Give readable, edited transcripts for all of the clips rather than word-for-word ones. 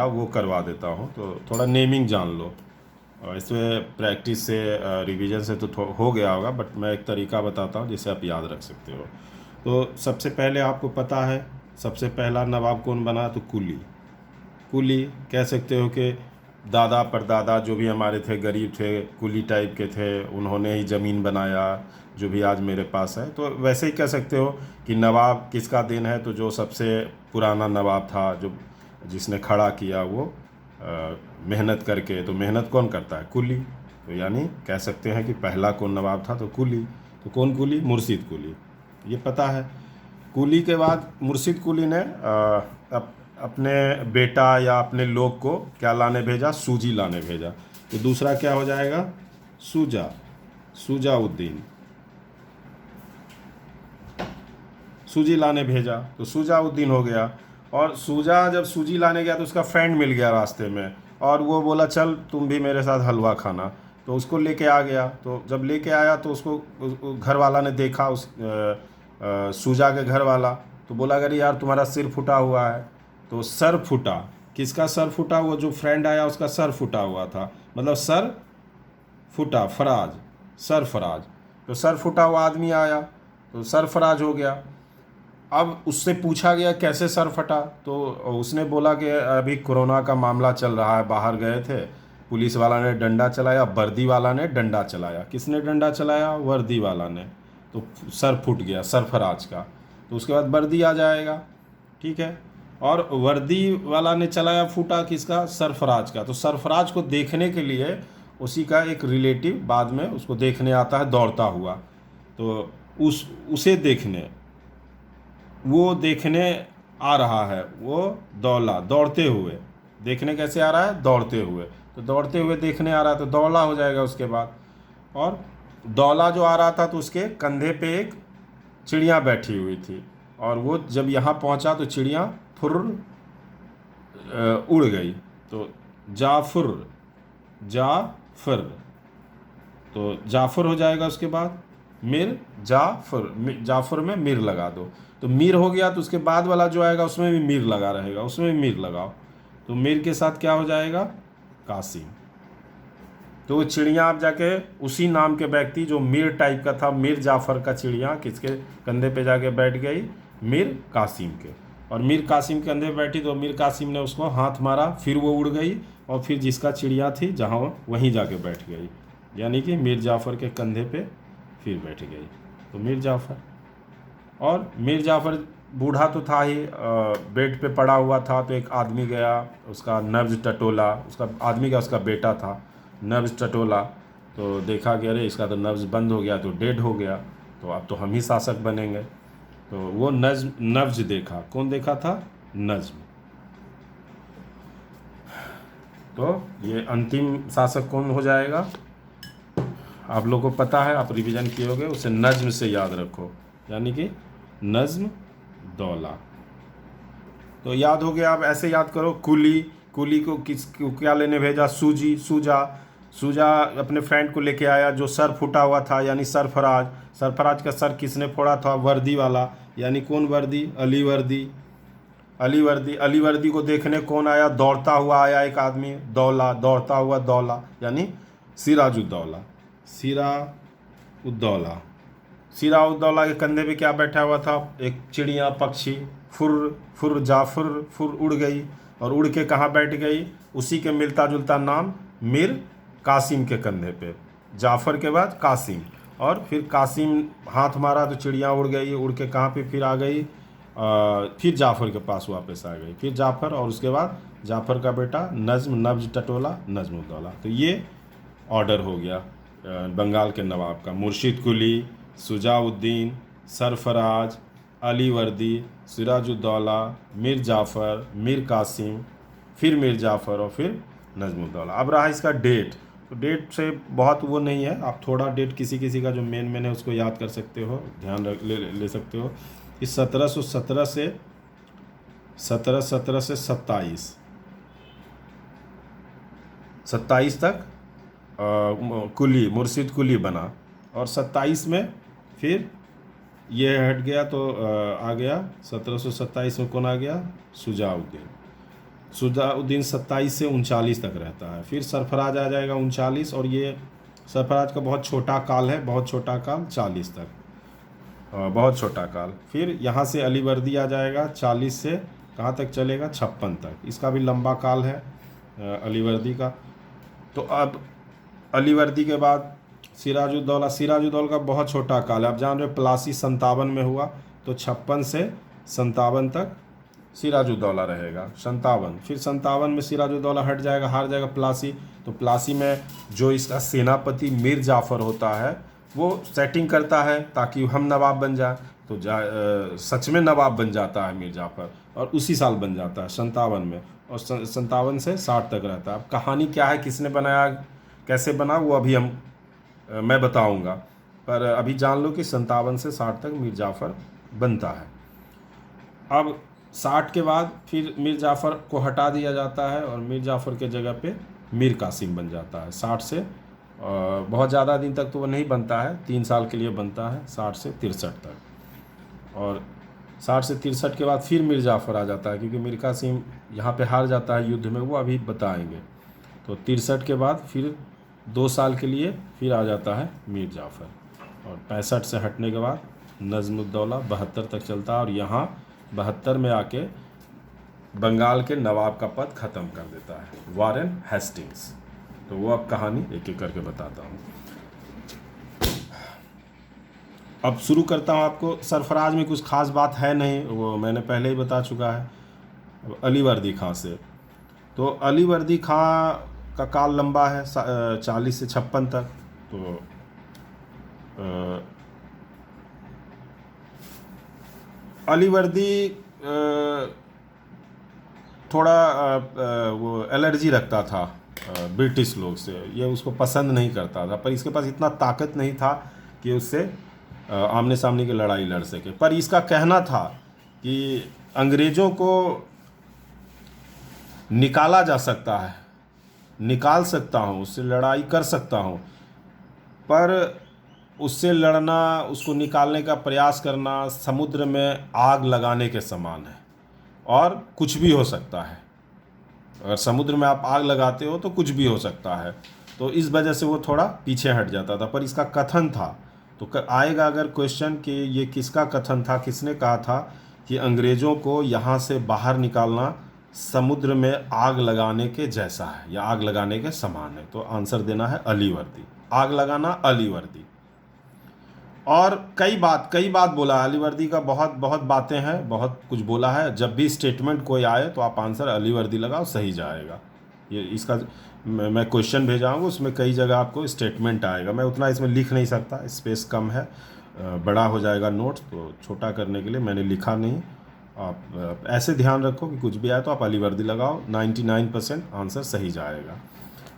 वो करवा देता हूँ, तो थोड़ा नेमिंग जान लो। इसमें प्रैक्टिस से रिवीजन से तो हो गया होगा, बट मैं एक तरीका बताता हूँ जिससे आप याद रख सकते हो। तो सबसे पहले आपको पता है सबसे पहला नवाब कौन बना, तो कुली। कुली कह सकते हो कि दादा परदादा जो भी हमारे थे गरीब थे, कुली टाइप के थे, उन्होंने ही ज़मीन बनाया जो भी आज मेरे पास है। तो वैसे ही कह सकते हो कि नवाब किसका दिन है, तो जो सबसे पुराना नवाब था, जो जिसने खड़ा किया वो मेहनत करके। तो मेहनत कौन करता है, कुली। तो यानी कह सकते हैं कि पहला कौन नवाब था, तो कुली। तो कौन कुली, मुर्शिद कुली, ये पता है। कुली के बाद मुर्शिद कुली ने अपने बेटा या अपने लोग को क्या लाने भेजा, सूजी लाने भेजा। तो दूसरा क्या हो जाएगा, सूजा, सूजाउद्दीन, सूजी लाने भेजा, तो सूजाउद्दीन हो गया। और सूजा जब सूजी लाने गया तो उसका फ्रेंड मिल गया रास्ते में, और वो बोला चल तुम भी मेरे साथ हलवा खाना। तो उसको लेके आ गया। तो जब लेके आया तो उसको घर वाला ने देखा, उस सूजा के घर वाला। तो बोला अगर यार तुम्हारा सिर फूटा हुआ है। तो सर फूटा, किसका सर फूटा, वो जो फ्रेंड आया उसका सर फूटा हुआ था, मतलब सर फूटा, फराज, सरफराज। तो सर फूटा हुआ आदमी आया तो सरफराज हो गया। अब उससे पूछा गया कैसे सर फटा, तो उसने बोला कि अभी कोरोना का मामला चल रहा है, बाहर गए थे, पुलिस वाला ने डंडा चलाया, वर्दी वाला ने डंडा चलाया। किसने डंडा चलाया, वर्दी वाला ने। तो सर फूट गया सरफराज का। तो उसके बाद वर्दी आ जाएगा, ठीक है। और वर्दी वाला ने चलाया, फूटा किसका, सरफराज का। तो सरफराज को देखने के लिए उसी का एक रिलेटिव बाद में उसको देखने आता है दौड़ता हुआ। तो उसे देखने, वो देखने आ रहा है, वो दौला, दौड़ते हुए। देखने कैसे आ रहा है, दौड़ते हुए। तो दौड़ते हुए देखने आ रहा है तो दौला हो जाएगा उसके बाद। और दौला जो आ रहा था तो उसके कंधे पे एक चिड़िया बैठी हुई थी, और वो जब यहाँ पहुँचा तो चिड़िया फुर उड़ गई। तो जाफर, जाफर, तो जाफर हो जाएगा। उसके बाद मिर जाफर, जाफर में मिर लगा दो। तो मीर हो गया, तो उसके बाद वाला जो आएगा उसमें भी मीर लगा रहेगा, उसमें भी मीर लगाओ। तो मीर के साथ क्या हो जाएगा, कासिम। तो वो चिड़िया आप जाके उसी नाम के व्यक्ति जो मीर टाइप का था, मीर जाफर का चिड़िया किसके कंधे पे जाके बैठ गई, मीर कासिम के। और मीर कासिम के कंधे पे बैठी तो मीर कासिम ने उसको हाथ मारा, फिर वो उड़ गई, और फिर जिसका चिड़िया थी जहाँ वहीं जाके बैठ गई, यानी कि मीर जाफ़र के कंधे पे फिर बैठ गई। तो मीर जाफ़र, और मीर जाफ़र बूढ़ा तो था ही, बेड पे पड़ा हुआ था। तो एक आदमी गया, उसका नब्ज टटोला, उसका आदमी का उसका बेटा था, नब्ज टटोला। तो देखा कि अरे इसका तो नब्ज बंद हो गया, तो डेड हो गया, तो अब तो हम ही शासक बनेंगे। तो वो नब्ज देखा, कौन देखा था, नज्म। तो ये अंतिम शासक कौन हो जाएगा, आप लोगों को पता है, आप रिवीजन किए होगे, उसे नज्म से याद रखो, यानी कि नज्म दौला। तो याद हो गया। आप ऐसे याद करो, कुली, कुली को क्या लेने भेजा, सूजी, सूजा, सूजा अपने फ्रेंड को लेके आया जो सर फूटा हुआ था, यानी सरफराज। सरफराज का सर किसने फोड़ा था, वर्दी वाला, यानी कौन वर्दी, अली वर्दी। अली वर्दी, अली वर्दी को देखने कौन आया, दौड़ता हुआ आया एक आदमी, दौला, दौड़ता हुआ दौला, यानी सिराजुद्दौला, सिराउद्दौला। सिराउद्दौला के कंधे पे क्या बैठा हुआ था, एक चिड़िया, पक्षी, फुर, फुर जाफर, फुर उड़ गई, और उड़ के कहाँ बैठ गई, उसी के मिलता जुलता नाम मीर कासिम के कंधे पे। जाफ़र के बाद कासिम, और फिर कासिम हाथ मारा तो चिड़िया उड़ गई, उड़ के कहाँ पे फिर आ गई, फिर जाफ़र के पास वापस आ गई, फिर जाफ़र, और उसके बाद जाफ़र का बेटा नज्म, नब्ज टटोला, नज्मुद्दौला। तो ये ऑर्डर हो गया बंगाल के नवाब का, मुर्शिद कुली, सुजाउद्दीन, सरफराज, अली वर्दी, सिराजुद्दौला, मीर जाफ़र, मीर कासिम, फिर मीर जाफ़र, और फिर नजमुद्दौला। अब रहा इसका डेट। तो डेट से बहुत वो नहीं है, आप थोड़ा डेट किसी किसी का जो मेन है उसको याद कर सकते हो, ध्यान रख ले सकते हो। इस 1717 से 1717 से 27 तक कुली, मुर्शिद कुली बना। और 27 में फिर ये हट गया, तो आ गया 1727 में कौन आ गया, सुजाउद्दीन। शुजाउद्दीन 27 से 39 तक रहता है। फिर सरफराज आ जाएगा 39, और ये सरफराज का बहुत छोटा काल है, बहुत छोटा काल 40 तक, बहुत छोटा काल। फिर यहाँ से अलीवर्दी आ जाएगा 40 से कहाँ तक चलेगा, 56 तक। इसका भी लंबा काल है अलीवर्दी का। तो अब अलीवर्दी के बाद सिराजुद्दौला। सिराजुद्दौला का बहुत छोटा काल है, आप जान रहे हो, प्लासी 57 में हुआ, तो 56 से 57 तक सिराजुद्दौला रहेगा, 57। फिर 57 में सिराजुद्दौला हट जाएगा, हार जाएगा प्लासी। तो प्लासी में जो इसका सेनापति मीर जाफ़र होता है वो सेटिंग करता है ताकि हम नवाब बन जाए। तो सच में नवाब बन जाता है मीर जाफ़र, और उसी साल बन जाता है 57 में, और 57 से 60 तक रहता है। अब कहानी क्या है, किसने बनाया, कैसे बना, वो अभी मैं बताऊंगा, पर अभी जान लो कि 57 से 60 तक मीर जाफ़र बनता है। अब 60 के बाद फिर मीर जाफ़र को हटा दिया जाता है, और मीर जाफ़र के जगह पे मीर कासिम बन जाता है। 60 से बहुत ज़्यादा दिन तक तो वो नहीं बनता है, 3 साल के लिए बनता है, 60 से 63 तक। और 60 से 63 के बाद फिर मीर जाफ़र आ जाता है, क्योंकि मीर कासिम यहाँ पे हार जाता है युद्ध में, वो अभी बताएंगे। तो 63 के बाद फिर 2 साल के लिए फिर आ जाता है मीर जाफ़र, और 65 से हटने के बाद नज़्मुद्दौला 72 तक चलता है, और यहाँ 72 में आके बंगाल के नवाब का पद ख़त्म कर देता है वारेन हेस्टिंग्स। तो वो अब कहानी एक एक करके बताता हूँ। अब शुरू करता हूँ। आपको सरफराज में कुछ खास बात है नहीं, वो मैंने पहले ही बता चुका है। अब अलीवर्दी खां से, तो अलीवर्दी खां का काल लंबा है 40 से 56 तक। तो अलीवर्दी थोड़ा वो एलर्जी रखता था ब्रिटिश लोग से, ये उसको पसंद नहीं करता था, पर इसके पास इतना ताकत नहीं था कि उससे आमने सामने की लड़ाई लड़ सके। पर इसका कहना था कि अंग्रेज़ों को निकाला जा सकता है, निकाल सकता हूँ, उससे लड़ाई कर सकता हूँ, पर उससे लड़ना, उसको निकालने का प्रयास करना समुद्र में आग लगाने के समान है, और कुछ भी हो सकता है। अगर समुद्र में आप आग लगाते हो तो कुछ भी हो सकता है। तो इस वजह से वो थोड़ा पीछे हट जाता था। पर इसका कथन था, तो आएगा अगर क्वेश्चन कि ये किसका कथन था, किसने कहा था कि अंग्रेज़ों को यहाँ से बाहर निकालना समुद्र में आग लगाने के जैसा है या आग लगाने के समान है, तो आंसर देना है अलीवर्दी। आग लगाना अलीवर्दी। और कई बात बोला है अलीवर्दी का, बहुत बातें हैं, बहुत कुछ बोला है। जब भी स्टेटमेंट कोई आए तो आप आंसर अलीवर्दी लगाओ, सही जाएगा। ये इसका मैं क्वेश्चन भेजाऊँगा, उसमें कई जगह आपको स्टेटमेंट आएगा। मैं उतना इसमें लिख नहीं सकता, स्पेस कम है, बड़ा हो जाएगा नोट्स, तो छोटा करने के लिए मैंने लिखा नहीं। आप ऐसे ध्यान रखो कि कुछ भी आए तो आप अलीवर्दी लगाओ, 99% आंसर सही जाएगा।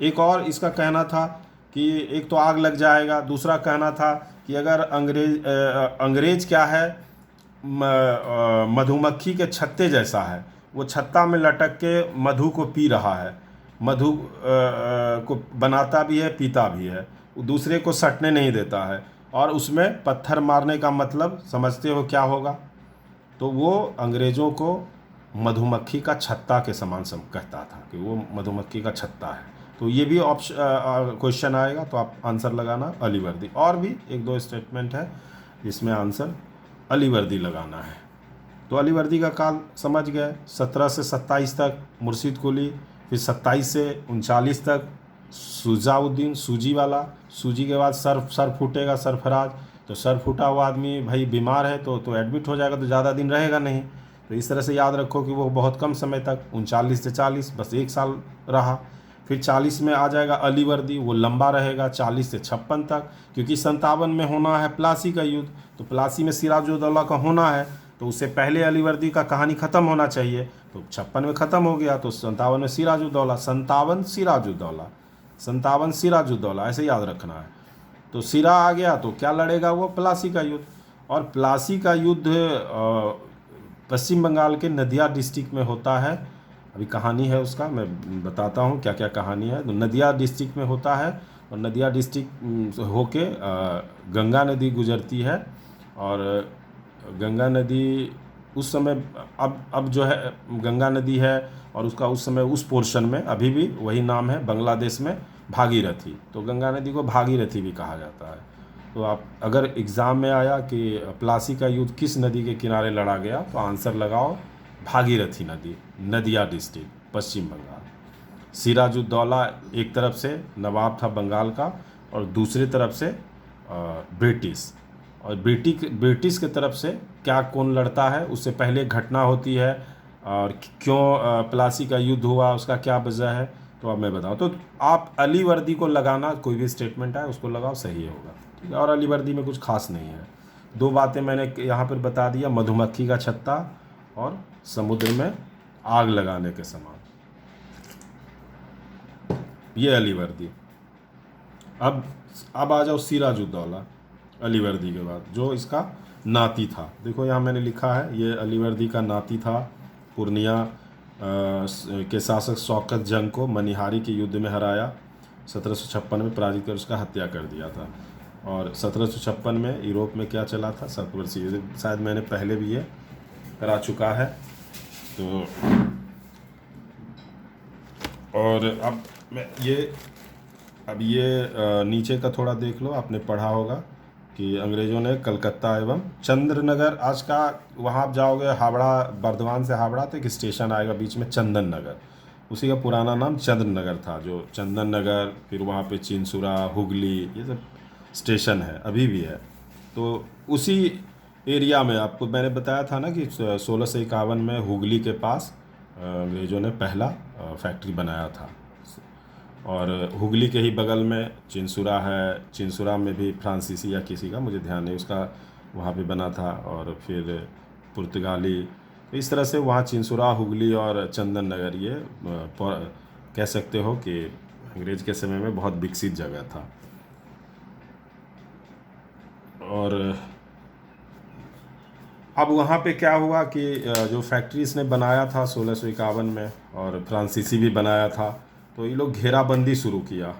एक और इसका कहना था कि एक तो आग लग जाएगा, दूसरा कहना था कि अगर अंग्रेज क्या है, मधुमक्खी के छत्ते जैसा है, वो छत्ता में लटक के मधु को पी रहा है, मधु को बनाता भी है, पीता भी है, दूसरे को सटने नहीं देता है, और उसमें पत्थर मारने का मतलब समझते हो क्या होगा। तो वो अंग्रेज़ों को मधुमक्खी का छत्ता के समान कहता था कि वो मधुमक्खी का छत्ता है। तो ये भी ऑप्शन क्वेश्चन आएगा, तो आप आंसर लगाना अलीवर्दी। और भी एक दो स्टेटमेंट है जिसमें आंसर अलीवर्दी लगाना है। तो अलीवर्दी का काल समझ गए, 17 से 27 तक मुर्शिद कुली, फिर 27 से 39 तक शुजाउद्दीन, सूजी वाला। सूजी के बाद सर फूटेगा सरफराज। तो सर फूटा हुआ आदमी भाई बीमार है तो एडमिट हो जाएगा, तो ज़्यादा दिन रहेगा नहीं। तो इस तरह से याद रखो कि वो बहुत कम समय तक 39 से 40 बस 1 साल रहा। फिर 40 में आ जाएगा अलीवर्दी, वो लंबा रहेगा 40 से 56 तक, क्योंकि 57 में होना है प्लासी का युद्ध। तो प्लासी में सिराजुद्दौला का होना है, तो उससे पहले अलीवर्दी का कहानी ख़त्म होना चाहिए। तो 56 में ख़त्म हो गया, तो 57 में सिराजुद्दौला, 57 सिराजुद्दौला ऐसे याद रखना है। तो सिरा आ गया तो क्या लड़ेगा वो, प्लासी का युद्ध। और प्लासी का युद्ध पश्चिम बंगाल के नदिया डिस्ट्रिक्ट में होता है। अभी कहानी है उसका, मैं बताता हूँ क्या क्या कहानी है। तो नदिया डिस्ट्रिक्ट में होता है, और नदिया डिस्ट्रिक्ट होके गंगा नदी गुजरती है, और गंगा नदी उस समय अब जो है गंगा नदी है और उसका उस समय उस पोर्शन में अभी भी वही नाम है बांग्लादेश में भागीरथी। तो गंगा नदी को भागीरथी भी कहा जाता है। तो आप अगर एग्ज़ाम में आया कि प्लासी का युद्ध किस नदी के किनारे लड़ा गया तो आंसर लगाओ भागीरथी नदी, नदिया डिस्ट्रिक्ट, पश्चिम बंगाल। सिराजुद्दौला एक तरफ से नवाब था बंगाल का और दूसरी तरफ से ब्रिटिश, और ब्रिटिश के तरफ से क्या कौन लड़ता है उससे पहले घटना होती है और क्यों प्लासी का युद्ध हुआ उसका क्या वजह है तो अब मैं बताऊँ। तो आप अली वर्दी को लगाना, कोई भी स्टेटमेंट है उसको लगाओ, सही होगा, ठीक है। और अली वर्दी में कुछ खास नहीं है। दो बातें मैंने यहाँ पर बता दिया, मधुमक्खी का छत्ता और समुद्र में आग लगाने के समान, ये अली वर्दी। अब आ जाओ सिराजुद्दौला, अली वर्दी के बाद, जो इसका नाती था। देखो यहाँ मैंने लिखा है, ये अली वर्दी का नाती था। पूर्णिया के शासक शौकत जंग को मनिहारी के युद्ध में हराया, 1756 में पराजित कर उसका हत्या कर दिया था। और 1756 में यूरोप में क्या चला था, सतवर्षीय युद्ध, शायद मैंने पहले भी ये करा चुका है। तो और अब मैं ये नीचे का थोड़ा देख लो, आपने पढ़ा होगा कि अंग्रेज़ों ने कलकत्ता एवं चंद्रनगर, आज का वहाँ आप जाओगे हावड़ा, बर्धमान से हावड़ा तो एक स्टेशन आएगा बीच में चंदन नगर, उसी का पुराना नाम चंद्रनगर था। जो चंदन नगर, फिर वहाँ पे चिंसुरा, हुगली, ये सब स्टेशन है, अभी भी है। तो उसी एरिया में आपको मैंने बताया था ना कि 1651 में हुगली के पास अंग्रेज़ों ने पहला फैक्ट्री बनाया था। और हुगली के ही बगल में चिंसुरा है, चिंसुरा में भी फ्रांसीसी या किसी का मुझे ध्यान नहीं, उसका वहाँ पे बना था। और फिर पुर्तगाली, तो इस तरह से वहाँ चिंसुरा, हुगली और चंदन नगर, ये कह सकते हो कि अंग्रेज़ के समय में बहुत विकसित जगह था। और अब वहाँ पे क्या हुआ कि जो फैक्ट्री इसने बनाया था 1651 में, और फ्रांसीसी भी बनाया था, तो ये लोग घेराबंदी शुरू किया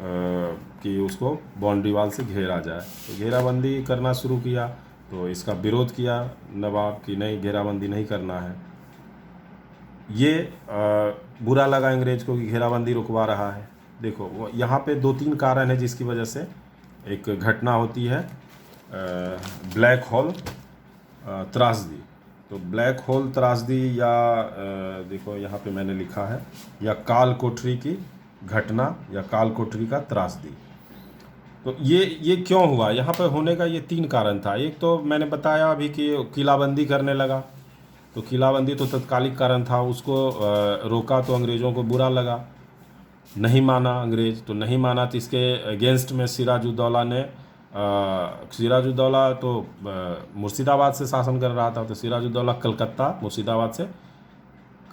कि उसको बाउंड्री वाल से घेरा जाए। तो घेराबंदी करना शुरू किया, तो इसका विरोध किया नवाब कि नहीं, घेराबंदी नहीं करना है। ये बुरा लगा अंग्रेज़ को कि घेराबंदी रुकवा रहा है। देखो यहाँ पे 2-3 कारण है जिसकी वजह से एक घटना होती है, ब्लैक होल त्रासदी। तो ब्लैक होल त्रासदी या देखो यहाँ पे मैंने लिखा है, या काल कोठरी की घटना या काल कोठरी का त्रासदी। तो ये क्यों हुआ, यहाँ पर होने का ये 3 कारण था। एक तो मैंने बताया अभी कि किलाबंदी करने लगा, तो किलाबंदी तो तत्कालिक कारण था, उसको रोका तो अंग्रेज़ों को बुरा लगा, नहीं माना अंग्रेज़, तो नहीं माना तो इसके अगेंस्ट में सिराजुद्दौला ने सिराजुद्दौला तो मुर्शिदाबाद से शासन कर रहा था, तो सिराजुद्दौला कलकत्ता, मुर्शिदाबाद से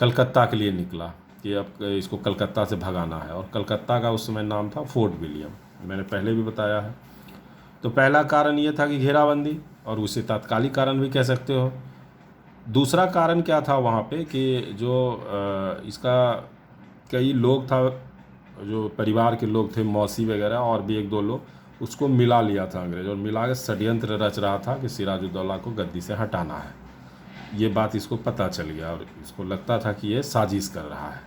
कलकत्ता के लिए निकला कि अब इसको कलकत्ता से भगाना है। और कलकत्ता का उस समय नाम था फोर्ट विलियम, मैंने पहले भी बताया है। तो पहला कारण ये था कि घेराबंदी, और उसे तात्कालिक कारण भी कह सकते हो। दूसरा कारण क्या था वहाँ पे कि जो इसका कई लोग था, जो परिवार के लोग थे, मौसी वगैरह और भी 1-2 लोग, उसको मिला लिया था अंग्रेज, और मिला के षड्यंत्र रच रहा था कि सिराजुद्दौला को गद्दी से हटाना है। ये बात इसको पता चल गया और इसको लगता था कि ये साजिश कर रहा है,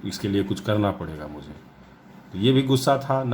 इसके लिए कुछ करना पड़ेगा मुझे। तो ये भी गुस्सा था।